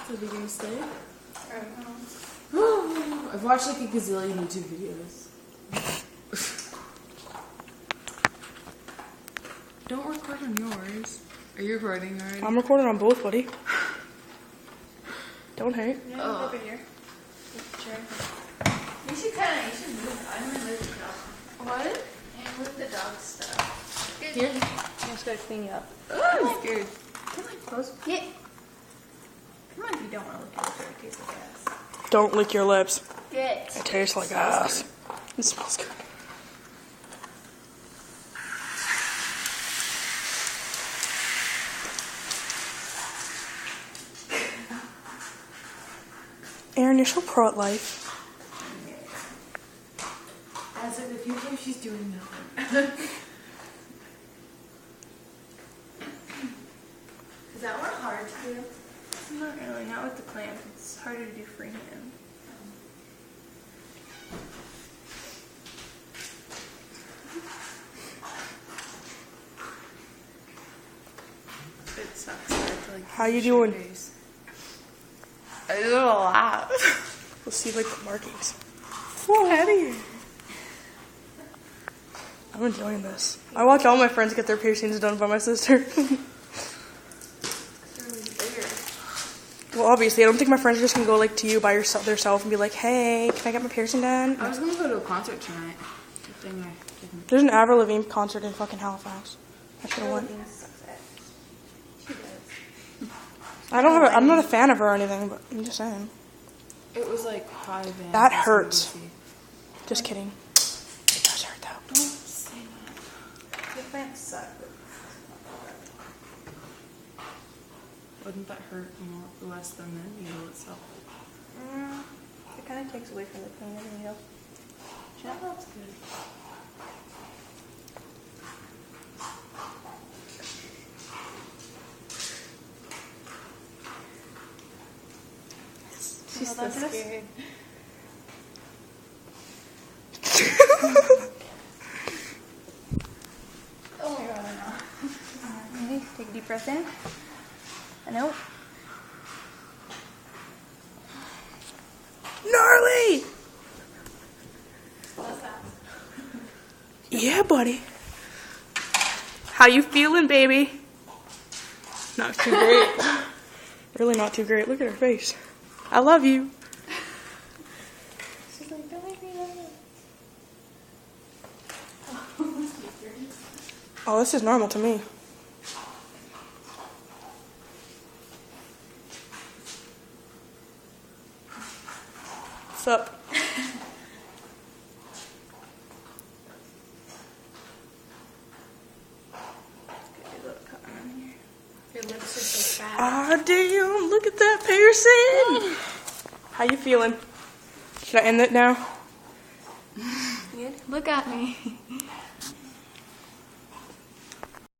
What are you gonna say? I don't know. I've watched like a gazillion YouTube videos. Don't record on yours. Are you recording already? I'm recording on both, buddy. Don't hate. Yeah, over here. You should move. I'm gonna move the dog. What? And move the dog stuff. Here? I just gotta clean you up. I'm scared. Come on, close. Get. Come on, if you don't want to look at it, it tastes like ass. Don't lick your lips. Get. It tastes like ass. It smells good. Aaron, you're so pro at life. As if the few times she's doing nothing. Is that one hard to do? Not really, not with the clamp. It's harder to do freehand. It sucks. I have to, like, How you doing? face. I did a lot. Let's see like the markings. Whoa, out of here. I'm enjoying this. I watch all my friends get their piercings done by my sister. Well, obviously, I don't think my friends are just gonna go like to you by yourself and be like, "Hey, can I get my piercing done?" I was gonna go to a concert tonight. Good thing I didn't. There's an Avril Lavigne concert in fucking Halifax. I should have went. She does. I'm not a fan of her or anything, but I'm just saying. It was like high van. That hurts. Just kidding. It does hurt though. Don't say that. The clamps suck. Wouldn't that hurt more less than the needle itself? It kind of takes away from the pain of the needle. That helps good. She's so scared. Oh my god, I know. Okay, take a deep breath in. And out. Gnarly! What's that? Yeah, buddy. How you feeling, baby? Not too great. Really not too great. Look at her face. I love you. She's like, don't make me nervous. Oh, this is normal to me. What's up? Your lips are so fat. Ah, damn. Look at that piercing. How you feeling? Should I end it now? Good. Look at me.